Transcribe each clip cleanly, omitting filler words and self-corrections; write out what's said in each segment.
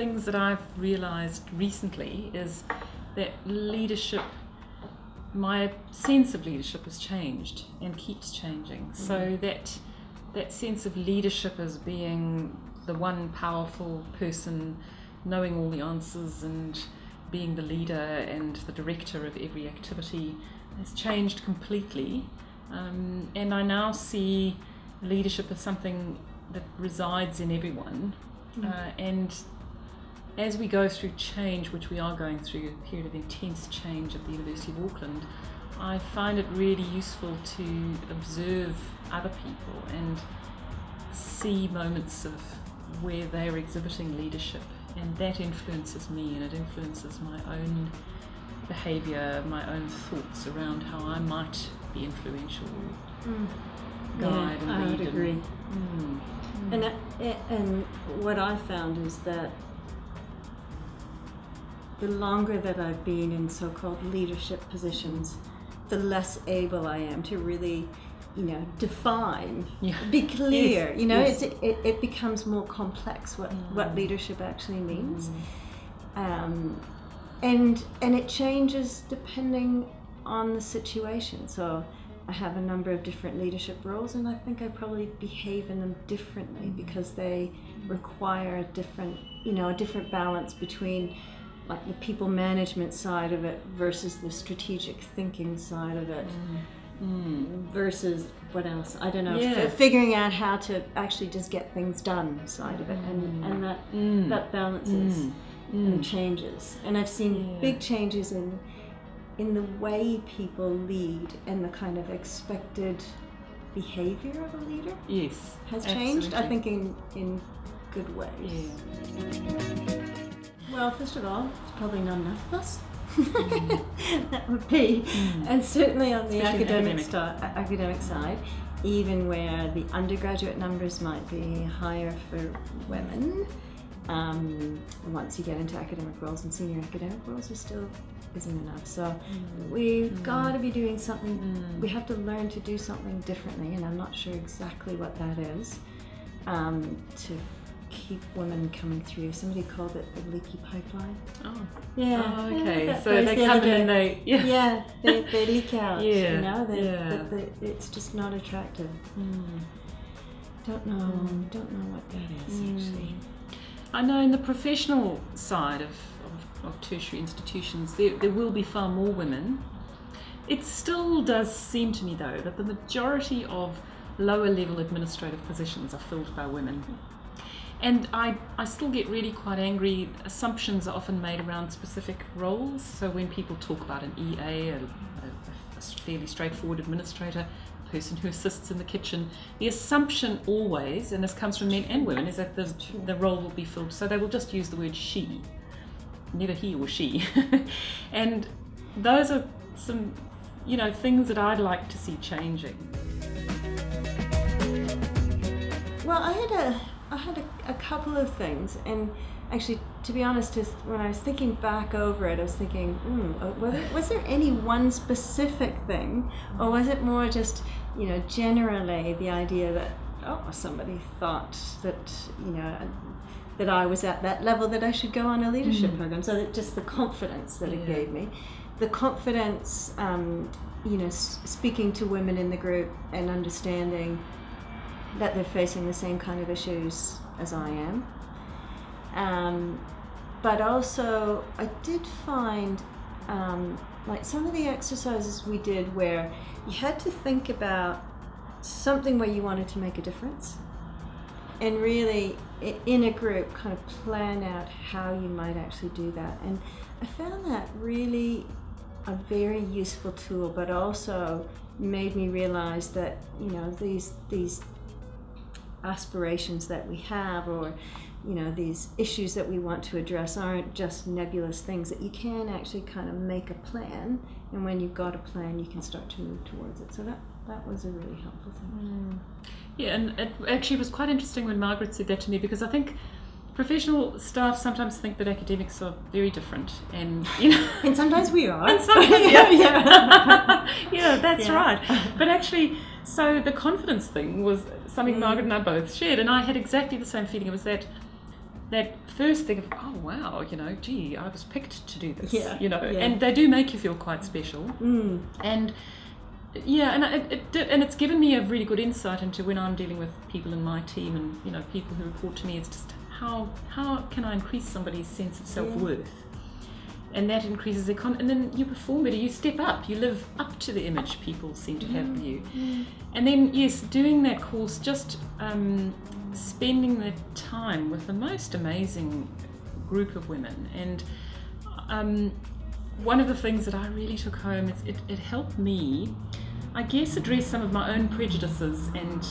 things that I've realised recently is that my sense of leadership has changed and keeps changing. So that sense of leadership as being the one powerful person, knowing all the answers and being the leader and the director of every activity has changed completely. And I now see leadership as something that resides in everyone. And as we go through change, which we are going through a period of intense change at the University of Auckland, I find it really useful to observe other people and see moments of where they're exhibiting leadership, and that influences me, and it influences my own behaviour, my own thoughts around how I might be influential, guide and lead. I would agree. And what I found is that the longer that I've been in so-called leadership positions, the less able I am to really, define, be clear. Yes. It becomes more complex what leadership actually means, and it changes depending on the situation. So I have a number of different leadership roles, and I think I probably behave in them differently because they require a different balance between like the people management side of it versus the strategic thinking side of it. Versus what else? I don't know. Figuring out how to actually just get things done side of it, and that balances and changes. And I've seen big changes in the way people lead and the kind of expected behavior of a leader. Yes, has changed. I think in good ways. Yeah. Well, first of all, it's probably not enough of us. That would be, and certainly on the academic side, even where the undergraduate numbers might be higher for women, once you get into academic roles and senior academic roles, there still isn't enough. So we've got to be doing something. We have to learn to do something differently, and I'm not sure exactly what that is, to keep women coming through. Somebody called it the leaky pipeline. Oh. Yeah. Oh, okay. So they come in and they leak out. Yeah. It's just not attractive. Don't know what that is actually. I know in the professional side of tertiary institutions, there will be far more women. It still does seem to me though that the majority of lower level administrative positions are filled by women. And I still get really quite angry. Assumptions are often made around specific roles. So when people talk about an EA, a fairly straightforward administrator, a person who assists in the kitchen, the assumption always, and this comes from men and women, is that the role will be filled. So they will just use the word she, never he or she. And those are some, things that I'd like to see changing. Well, I had a couple of things, and actually, to be honest, when I was thinking back over it, I was thinking, was there any one specific thing, or was it more just, generally the idea that, somebody thought that, that I was at that level that I should go on a leadership program, so that just the confidence that it gave me, the confidence, speaking to women in the group and understanding that they're facing the same kind of issues as I am. But also, I did find, like some of the exercises we did where you had to think about something where you wanted to make a difference, and really, in a group, kind of plan out how you might actually do that. And I found that really a very useful tool, but also made me realize that, these aspirations that we have, or these issues that we want to address, aren't just nebulous things, that you can actually kind of make a plan, and when you've got a plan you can start to move towards it. So that was a really helpful thing. Yeah, and it actually was quite interesting when Margaret said that to me, because I think professional staff sometimes think that academics are very different, and and sometimes we are. And sometimes, that's right. But actually, so the confidence thing was something Margaret and I both shared, and I had exactly the same feeling. It was that that first thing of, oh wow, gee, I was picked to do this, Yeah. and they do make you feel quite special. And and it's given me a really good insight into when I'm dealing with people in my team and people who report to me. It's just how can I increase somebody's sense of self-worth, and that increases their and then you perform better, you step up, you live up to the image people seem to have of you. And then yes, doing that course, just spending the time with the most amazing group of women, and one of the things that I really took home is it helped me, I guess, address some of my own prejudices and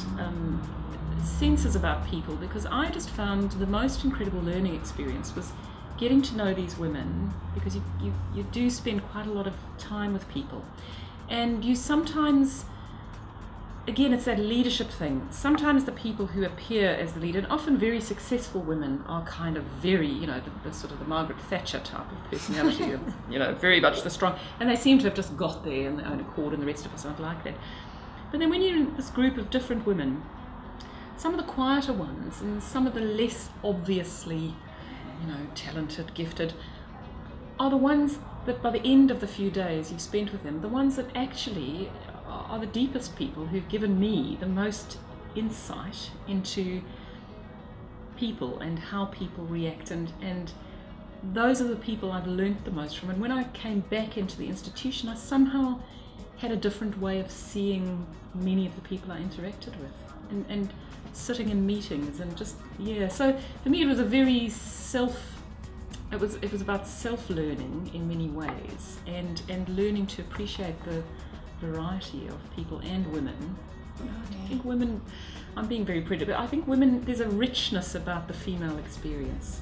senses about people, because I just found the most incredible learning experience was getting to know these women, because you do spend quite a lot of time with people, and you sometimes, again, it's that leadership thing. Sometimes the people who appear as the leader, and often very successful women, are kind of very, the sort of the Margaret Thatcher type of personality, very much the strong, and they seem to have just got there in their own accord, and the rest of us aren't like that. But then when you're in this group of different women, some of the quieter ones and some of the less obviously, talented, gifted, are the ones that by the end of the few days you've spent with them, the ones that actually are the deepest people, who've given me the most insight into people and how people react, and those are the people I've learnt the most from. And when I came back into the institution, I somehow had a different way of seeing many of the people I interacted with, and sitting in meetings, and just so for me it was a very it was about self-learning in many ways, and learning to appreciate the variety of people and women. I think women, I'm being very prejudiced, but I think women, there's a richness about the female experience